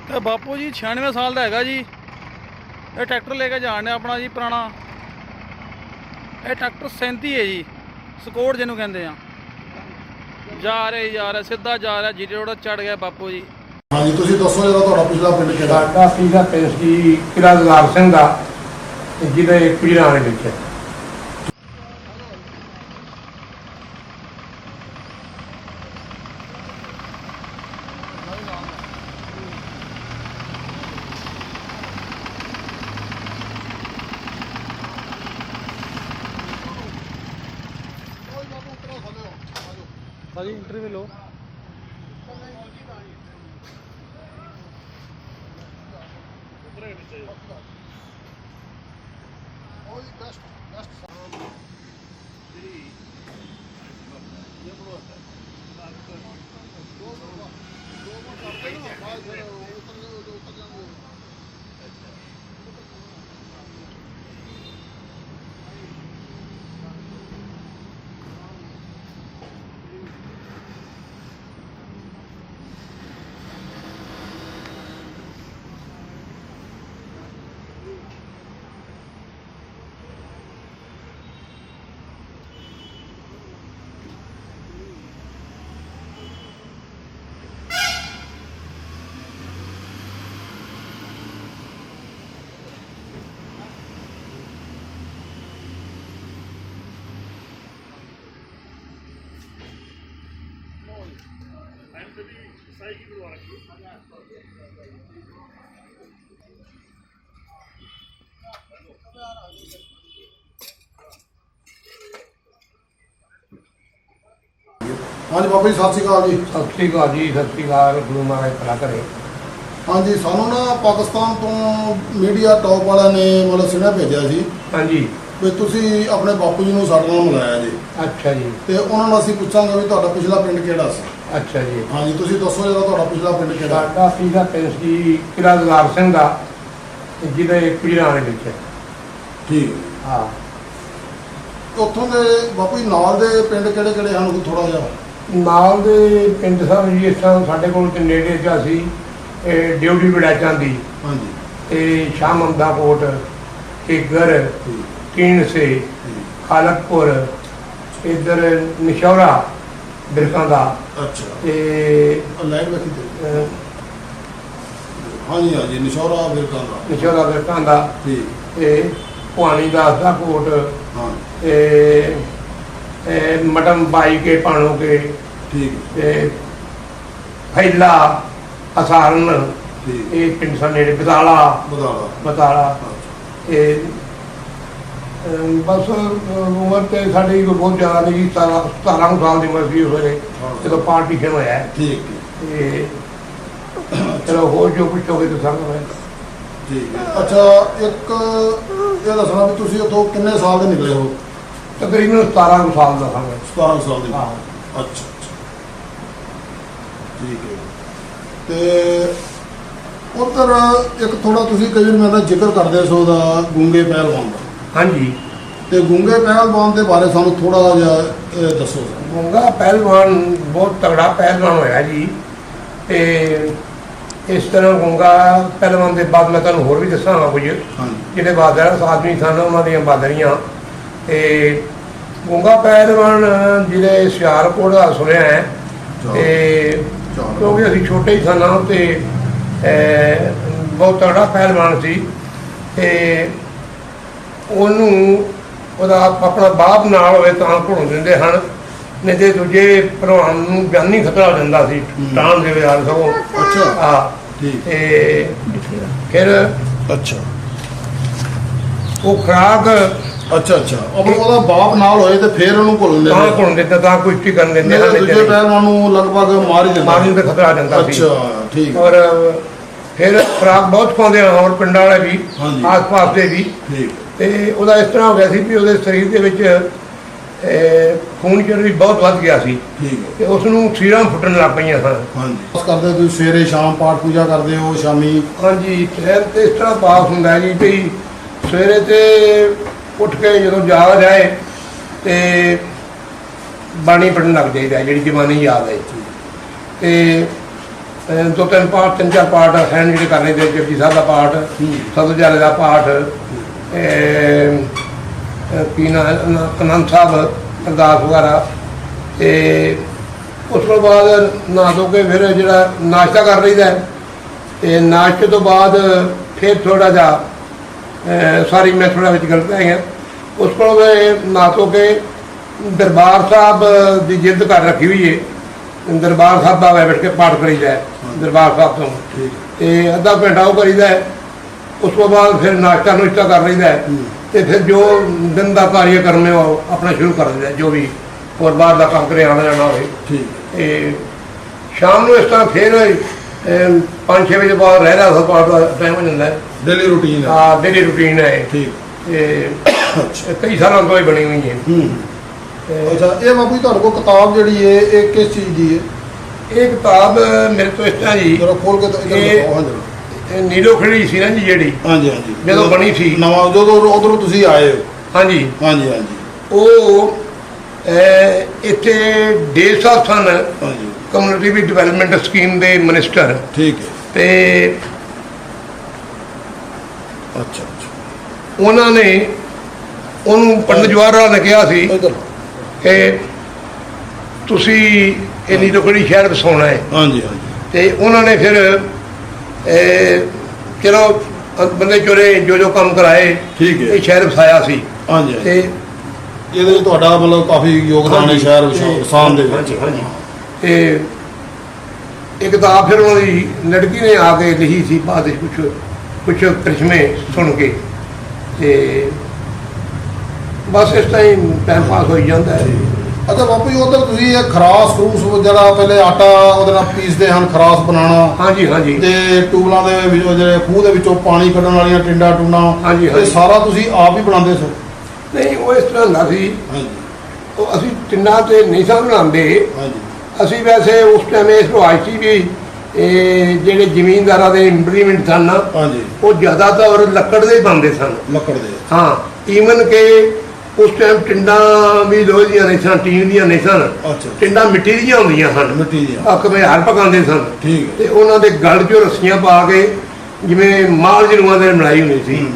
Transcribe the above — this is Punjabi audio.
ਇਹ ਬਾਪੂ ਜੀ 96 ਸਾਲ ਦਾ ਹੈਗਾ ਜੀ। ਇਹ ਟਰੈਕਟਰ ਲੈ ਕੇ ਜਾਣ ਆਪਣਾ ਜੀ ਪੁਰਾਣਾ। ਇਹ ਟਰੈਕਟਰ 37 ਹੈ ਜੀ, ਸਕੋਟ ਜਿਹਨੂੰ ਕਹਿੰਦੇ ਆ। ਜਾ ਰਿਹਾ ਸਿੱਧਾ ਜਾ ਰਿਹਾ, ਜੀਰੇ ਰੋਡ ਚੜ ਗਿਆ ਬਾਪੂ ਜੀ। ਹਾਂਜੀ, ਤੁਸੀਂ ਦੱਸੋ ਜਿਹੜਾ ਤੁਹਾਡਾ ਪਿਛਲਾ ਪਿੰਡ ਕਿਹੜਾ? ਸਾਡਾ ਪਿਛਲਾ ਪਿੰਡ ਸੀ ਕਿਲ੍ਹਾ ਦਲਾਰ ਸਿੰਘ ਦਾ, ਜਿਹਦੇ ਪੀਰਾਂ ਦੇ ਵਿੱਚ। ਸਾਡੀ ਇੰਟਰਵਿਊ ਲਓ। ਹਾਂਜੀ ਬਾਬਾ ਜੀ, ਸਤਿ ਸ਼੍ਰੀ ਅਕਾਲ ਜੀ। ਸਤਿ ਸ਼੍ਰੀ ਅਕਾਲ ਜੀ, ਸਤਿ ਸ਼੍ਰੀ ਅਕਾਲ। ਗੁਰੂ ਮਹਾਰਾਜ ਭਲਾ ਕਰੇ। ਹਾਂਜੀ, ਸਾਨੂੰ ਨਾ ਪਾਕਿਸਤਾਨ ਤੋਂ ਮੀਡੀਆ ਟੌਪ ਵਾਲਿਆਂ ਨੇ ਮਤਲਬ ਸੁਨੇਹਾ ਭੇਜਿਆ ਸੀ ਹਾਂਜੀ। ਵੀ ਤੁਸੀਂ ਆਪਣੇ ਬਾਪੂ ਜੀ ਨੂੰ ਸਾਡੇ ਨਾਲ ਮਿਲਾਇਆ ਜੀ। ਅੱਛਾ ਜੀ। ਤੇ ਉਹਨਾਂ ਨੂੰ ਅਸੀਂ ਪੁੱਛਾਂਗੇ ਵੀ ਤੁਹਾਡਾ ਪਿਛਲਾ ਪਿੰਡ ਕਿਹੜਾ ਸੀ। ਅੱਛਾ ਜੀ। ਹਾਂਜੀ, ਤੁਸੀਂ ਦੱਸੋ ਜਿਹੜਾ ਤੁਹਾਡਾ ਪਿਛਲਾ ਪਿੰਡ ਕਿਹੜਾ? ਸਾਡਾ ਪਿਛਲਾ ਪਿੰਡ ਸੀ ਕਿਲ੍ਹਾ ਦਲਾਰ ਸਿੰਘ ਦਾ, ਜਿਹਦੇ ਪੀਰਾਂ ਦੇ ਵਿੱਚ। ਠੀਕ ਹੈ। ਹਾਂ। ਉੱਥੋਂ ਦੇ ਬਾਪੂ ਜੀ ਨਾਲ ਦੇ ਪਿੰਡ ਕਿਹੜੇ ਕਿਹੜੇ ਹਨ, ਥੋੜਾ ਜਿਹਾ? ਨਾਲ ਦੇ ਪਿੰਡ ਸਨ ਜੀ, ਇਸ ਤਰ੍ਹਾਂ ਸਾਡੇ ਕੋਲ ਤੇ ਨੇੜੇ ਜਿਹਾ ਸੀ ਡਿਊਟੀ ਬੜਾਚਾਂ ਦੀ, ਹਾਂਜੀ, ਤੇ ਸ਼ਾਹ ਮਮਦਾ ਕੋਟ, ਘੇਗਰ, ਕੀਨਸੇ, ਖਾਲਕਪੁਰ, ਇੱਧਰ ਨਿਸ਼ੌਰਾ ਬਿਰਕਾਂ ਦਾ। ਅੱਛਾ। ਤੇ ਲਾਈਟ ਵੇਖੀ ਤੇ ਹਾਂਜੀ ਹਾਂਜੀ, ਨਿਸ਼ੌਰਾ ਬਿਰਕਾਂ ਦਾ। ਨਿਸ਼ੌਰਾ ਬਿਰਕਾਂ ਦਾ। ਠੀਕ। ਤੇ ਭਵਾਨੀ ਦਾਸ ਦਾ ਕੋਟ। ਹਾਂ। ਤੇ ਮਟਮ ਬਾਈ ਕੇ ਪਾਣੋ ਕੇ। ਠੀਕ। ਤੇ ਫੈਲਾ ਅਸਾਰਨ। ਠੀਕ। ਇਹ ਪਿੰਡ ਸਨ ਨੇੜੇ। ਬਤਾਲਾ। ਤੇ ਬਸ ਉਮਰ ਤੇ ਸਾਡੀ ਬਹੁਤ ਜ਼ਿਆਦਾ ਨਹੀਂ ਜੀ, 17 ਸਾਲ ਦੀ ਉਮਰ ਸੀ ਉਸ ਵੇਲੇ ਜਦੋਂ ਪਾਰਟੀਸ਼ਨ ਹੋਇਆ। ਠੀਕ। ਤੇ ਚਲੋ ਹੋਰ ਜੋ ਕੁਛ ਹੋਵੇ ਤਾਂ ਸਾਨੂੰ ਹੈ। ਠੀਕ ਹੈ। ਅੱਛਾ, ਇੱਕ ਇਹ ਦੱਸਣਾ ਵੀ ਤੁਸੀਂ ਉੱਥੋਂ ਕਿੰਨੇ ਸਾਲ ਦੇ ਨਿਕਲੇ ਹੋ? ਤਕਰੀਬਨ 17 ਸਾਲ ਦਾ ਸਾਂ। 17 ਸਾਲ ਦੇ। ਹਾਂ। ਅੱਛਾ। ਠੀਕ ਹੈ। ਤੇ ਉੱਧਰ ਇੱਕ ਥੋੜਾ ਤੁਸੀਂ ਕਈ ਵਾਰ ਮੈਂ ਜ਼ਿਕਰ ਕਰਦੇ ਸੋ ਦਾ ਗੂੰਗੇ ਪਹਿਲਵਾਨ ਦਾ। ਹਾਂਜੀ। ਤੇ ਗੂੰਗੇ ਪਹਿਲਵਾਨ ਦੇ ਬਾਰੇ ਸਾਨੂੰ ਥੋੜਾ ਜਿਹਾ ਦੱਸੋ। ਗੂੰਗਾ ਪਹਿਲਵਾਨ ਬਹੁਤ ਤਗੜਾ ਪਹਿਲਵਾਨ ਹੋਇਆ ਜੀ। ਤੇ ਇਸ ਤਰ੍ਹਾਂ ਗੂੰਗਾ ਪਹਿਲਵਾਨ ਦੇ ਬਾਅਦ ਮੈਂ ਤੁਹਾਨੂੰ ਹੋਰ ਵੀ ਦੱਸਾਂਗਾ ਕੁਝ ਜਿਹੜੇ ਬਹਾਦਰ ਆਦਮੀ ਸਨ, ਉਹਨਾਂ ਦੀਆਂ ਬਹਾਦਰੀਆਂ। ਤੇ ਗੂੰਗਾ ਪਹਿਲਵਾਨ ਜਿਹਦੇ ਹੁਸ਼ਿਆਰਪੁਰ ਦਾ ਸੁਣਿਆ ਹੈ। ਤੇ ਕਿਉਂਕਿ ਅਸੀਂ ਛੋਟੇ ਹੀ ਸਨ ਤੇ ਬਹੁਤ ਤਗੜਾ ਪਹਿਲਵਾਨ ਸੀ। ਤੇ ਉਹਨੂੰ ਉਹਦਾ ਆਪਣਾ ਬਾਪ ਨਾਲ ਹੋਵੇ ਤਾਂ ਘੁਣ ਦਿੰਦੇ ਹਨ, ਨਹੀਂ ਤੇ ਦੂਜੇ ਭਲਵਾਨ ਨੂੰ ਜਾਨੀ ਖਤਰਾ ਹੋ ਜਾਂਦਾ ਸੀ ਟਾਣ ਦੇ ਵਿਆਹ ਸਗੋਂ। ਅੱਛਾ। ਹਾਂ। ਤੇ ਫਿਰ ਅੱਛਾ, ਉਹ ਖੁਰਾਕ। ਅੱਛਾ। ਉਹਦਾ ਬਾਪ ਨਾਲ ਹੋਏ ਤੇ ਫਿਰ ਉਹਨੂੰ ਘੁਣ ਦਿੱਤਾ ਤਾਂ ਕੁਸ਼ਤੀ ਕਰਨ ਦਿੰਦੇ ਹਨ। ਦੂਜੇ ਪਹਿਲਵਾਨ ਨੂੰ ਲਗਭਗ ਮਾਰਨ ਦਾ ਖਤਰਾ ਆ ਜਾਂਦਾ ਸੀ। ਅੱਛਾ, ਠੀਕ। ਔਰ ਫਿਰ ਖੁਰਾਕ ਬਹੁਤ ਖਾਂਦੇ ਹਨ, ਹੋਰ ਪਿੰਡਾਂ ਵਾਲੇ ਵੀ, ਆਸ ਪਾਸ ਦੇ ਵੀ। ਠੀਕ। ਤੇ ਉਹਦਾ ਇਸ ਤਰ੍ਹਾਂ ਹੋ ਗਿਆ ਸੀ ਵੀ ਉਹਦੇ ਸਰੀਰ ਦੇ ਵਿੱਚ ਖੂਨ ਚਰਬੀ ਬਹੁਤ ਵੱਧ ਗਿਆ ਸੀ। ਠੀਕ। ਤੇ ਉਸ ਨੂੰ ਸੀਰਾਂ ਫੁੱਟਣ ਲੱਗ ਪਈਆਂ ਸਨ। ਹਾਂਜੀ। ਬਸ ਕਰਦੇ ਤੁਸੀਂ ਸਵੇਰੇ ਸ਼ਾਮ ਪਾਠ ਪੂਜਾ ਕਰਦੇ ਹੋ ਸ਼ਾਮੀ? ਹਾਂਜੀ। ਸ਼ਹਿਰ ਤੇ ਇਸ ਤਰ੍ਹਾਂ ਪਾਸ ਹੁੰਦਾ ਜੀ ਵੀ ਸਵੇਰੇ ਤੇ ਉੱਠ ਕੇ ਜਦੋਂ ਜਾਗ ਜਾਏ ਤੇ ਬਾਣੀ ਪੜ੍ਹਨ ਲੱਗ ਜਾਈਦਾ, ਜਿਹੜੀ ਜਵਾਨੀ ਯਾਦ ਹੈ। ਤੇ ਦੋ ਤਿੰਨ ਪਾਠ, ਤਿੰਨ ਚਾਰ ਪਾਠ ਹਨ ਜਿਹੜੇ ਕਰਨੇ ਦੇ, ਜਪਜੀ ਸਾਹਿਬ ਦਾ ਪਾਠ, ਸਤਿਗੁਰੂ ਦਾ ਪਾਠ, ਕੀ ਨਾ ਆਨੰਦ ਸਾਹਿਬ ਅਰਦਾਸ ਵਗੈਰਾ। ਤੇ ਉਸ ਤੋਂ ਬਾਅਦ ਨਹਾ ਧੋ ਕੇ ਫਿਰ ਜਿਹੜਾ ਨਾਸ਼ਤਾ ਕਰ ਲਈਦਾ। ਤੇ ਨਾਸ਼ਤੇ ਤੋਂ ਬਾਅਦ ਫਿਰ ਥੋੜਾ ਜਿਹਾ ਸਾਰੀ ਮੈਂ ਥੋੜਾ ਵਿੱਚ ਗਲਤ ਹੈਗਾ। ਉਸ ਕੋਲ ਨਹਾ ਧੋ ਕੇ ਦਰਬਾਰ ਸਾਹਿਬ ਦੀ ਜਿੱਦ ਕਰ ਰੱਖੀ ਹੋਈ ਹੈ, ਦਰਬਾਰ ਸਾਹਿਬ ਦਾ ਬੈਠ ਕੇ ਪਾਠ ਕਰੀਦਾ ਹੈ ਦਰਬਾਰ ਸਾਹਿਬ ਤੋਂ। ਤੇ ਅੱਧਾ ਘੰਟਾ ਉਹ ਕਰੀਦਾ ਹੈ। ਉਸ ਤੋਂ ਬਾਅਦ ਫਿਰ ਨਾਸ਼ਤਾ ਨੁਸ਼ਤਾ ਕਰ ਲਈਦਾ ਹੈ। ਤੇ ਫਿਰ ਜੋ ਦਿਨ ਦਾ ਕਾਰਿਆਕਰਮ ਹੈ ਉਹ ਆਪਣਾ ਸ਼ੁਰੂ ਕਰ ਦਿੰਦਾ, ਜੋ ਵੀ ਹੋਰ ਬਾਹਰ ਦਾ ਕੰਮ ਕਰੇ ਆਉਣਾ ਜਾਣਾ ਹੋਵੇ। ਤੇ ਸ਼ਾਮ ਨੂੰ ਇਸ ਤਰ੍ਹਾਂ ਫਿਰ 5-6 ਵਜੇ ਬਾਅਦ ਰਹਿਦਾ ਪਾਠ ਦਾ ਟਾਈਮ ਹੋ ਜਾਂਦਾ ਹੈ। ਡੇਲੀ ਰੂਟੀਨ ਹੈ। ਹਾਂ, ਡੇਲੀ ਰੂਟੀਨ ਹੈ। ਠੀਕ। ਤੇ ਕਈ ਸਾਲਾਂ ਤੋਂ ਹੀ ਬਣੀ ਹੋਈ ਹੈ। ਅੱਛਾ, ਇਹ ਬਾਪੂ ਜੀ ਤੁਹਾਡੇ ਕੋਲ ਕਿਤਾਬ ਜਿਹੜੀ ਹੈ ਇਹ ਕਿਸ ਚੀਜ਼ ਦੀ ਹੈ? ਇਹ ਕਿਤਾਬ ਮੇਰੇ ਤੋਂ ਇਸ ਤਰ੍ਹਾਂ ਜੀ, ਜਰਾ ਖੋਲ ਕੇ ਇਹ ਨੀਲੋ ਖੜੀ ਸੀ ਨਾ ਜੀ ਜਿਹੜੀ, ਹਾਂਜੀ ਹਾਂਜੀ, ਜਦੋਂ ਬਣੀ ਸੀ ਨਵਾਂ, ਜਦੋਂ ਉਧਰੋਂ ਤੁਸੀਂ ਆਏ ਹੋ। ਹਾਂਜੀ ਹਾਂਜੀ ਹਾਂਜੀ। ਉਹ ਇੱਥੇ ਡੇ ਸਾਹਿਬ ਸਨ, ਹਾਂਜੀ, ਕਮਿਊਨਿਟੀ ਡਿਵੈਲਪਮੈਂਟ ਸਕੀਮ ਦੇ ਮਿਨਿਸਟਰ। ਠੀਕ ਹੈ। ਤੇ ਅੱਛਾ ਅੱਛਾ। ਉਹਨਾਂ ਨੇ ਉਹਨੂੰ ਪੰਡਿਤ ਜਵਾਹਰ ਲਾਲ ਨੇ ਕਿਹਾ ਸੀ ਕਿ ਤੁਸੀਂ ਇਹ ਨੀਲੋ ਖੜੀ ਸ਼ਹਿਰ ਵਸਾਉਣਾ ਹੈ। ਹਾਂਜੀ ਹਾਂਜੀ। ਤੇ ਉਹਨਾਂ ਨੇ ਫਿਰ ਚਲੋ ਬੰਦੇ ਚੋਰੇ ਜੋ ਜੋ ਕੰਮ ਕਰਾਏ, ਠੀਕ ਹੈ, ਇਹ ਸ਼ਹਿਰ ਵਸਾਇਆ ਸੀ। ਹਾਂਜੀ। ਤੇ ਇਹਦੇ ਵਿੱਚ ਤੁਹਾਡਾ ਮਤਲਬ ਕਾਫੀ ਯੋਗਦਾਨ ਹੈ ਸ਼ਹਿਰ ਵਸਾਉਣ ਦੇ ਵਿੱਚ। ਹਾਂਜੀ। ਤੇ ਇਹ ਕਿਤਾਬ ਫਿਰ ਉਹਨਾਂ ਦੀ ਲੜਕੀ ਨੇ ਆ ਕੇ ਲਿਖੀ ਸੀ ਬਾਅਦ ਵਿੱਚ ਕੁਛ ਕ੍ਰਿਸ਼ਮੇ ਸੁਣ ਕੇ। ਤੇ ਬਸ ਇਸ ਤਰ੍ਹਾਂ ਹੀ ਟਾਈਮ ਪਾਸ ਹੋਈ ਜਾਂਦਾ ਹੈ। ਅੱਛਾ ਬਾਪੂ ਜੀ, ਉਧਰ ਤੁਸੀਂ ਇਹ ਖਰਾਸ ਖਰੂਸ ਜਿਹੜਾ ਪਹਿਲੇ ਆਟਾ ਉਹਦੇ ਨਾਲ ਪੀਸਦੇ ਹਨ, ਖਰਾਸ ਬਣਾਉਣਾ। ਹਾਂਜੀ ਹਾਂਜੀ। ਤੇ ਟਿਊਬਲਾਂ ਦੇ ਵਿੱਚੋਂ ਜਿਹੜੇ ਖੂਹ ਦੇ ਵਿੱਚੋਂ ਪਾਣੀ ਕੱਢਣ ਵਾਲੀਆਂ ਟਿੰਡਾ ਟੂਣਾ, ਹਾਂਜੀ ਇਹ ਸਾਰਾ ਤੁਸੀਂ ਆਪ ਹੀ ਬਣਾਉਂਦੇ ਸੋ? ਨਹੀਂ, ਉਹ ਇਸ ਤਰ੍ਹਾਂ ਹੁੰਦਾ ਸੀ। ਹਾਂਜੀ। ਉਹ ਅਸੀਂ ਟਿੰਡਾਂ ਤੇ ਨਹੀਂ ਸਾਂ ਬਣਾਉਂਦੇ। ਹਾਂਜੀ। ਅਸੀਂ ਵੈਸੇ ਉਸ ਟਾਈਮ ਇਸ ਰਿਵਾਜ ਸੀ ਵੀ ਇਹ ਜਿਹੜੇ ਜ਼ਮੀਨਦਾਰਾਂ ਦੇ ਇੰਪਲੀਮੈਂਟ ਸਨ, ਹਾਂਜੀ, ਉਹ ਜ਼ਿਆਦਾਤਰ ਲੱਕੜ ਦੇ ਬਣਦੇ ਸਨ। ਲੱਕੜ ਦੇ। ਹਾਂ, ਈਵਨ ਕਿ ਉਸ ਟਾਈਮ ਟਿੰਡਾਂ ਵੀ ਲੋਹੇ ਦੀਆਂ ਨਹੀਂ ਸਨ, ਟੀਨ ਦੀਆਂ ਨਹੀਂ ਸਨ। ਅੱਛਾ। ਟਿੰਡਾਂ ਮਿੱਟੀ ਦੀਆਂ ਹੁੰਦੀਆਂ ਸਨ, ਮਿੱਟੀ ਦੀਆਂ। ਅੱਕ ਵਿੱਚ ਹਰ ਪਕਾਉਂਦੇ ਸਨ। ਠੀਕ ਹੈ। ਤੇ ਉਹਨਾਂ ਦੇ ਗਲ 'ਚੋਂ ਰੱਸੀਆਂ ਪਾ ਕੇ ਜਿਵੇਂ ਮਾਲ ਜਨੂਆਂ ਦੇ ਬਣਾਈ ਹੁੰਦੀ ਸੀ।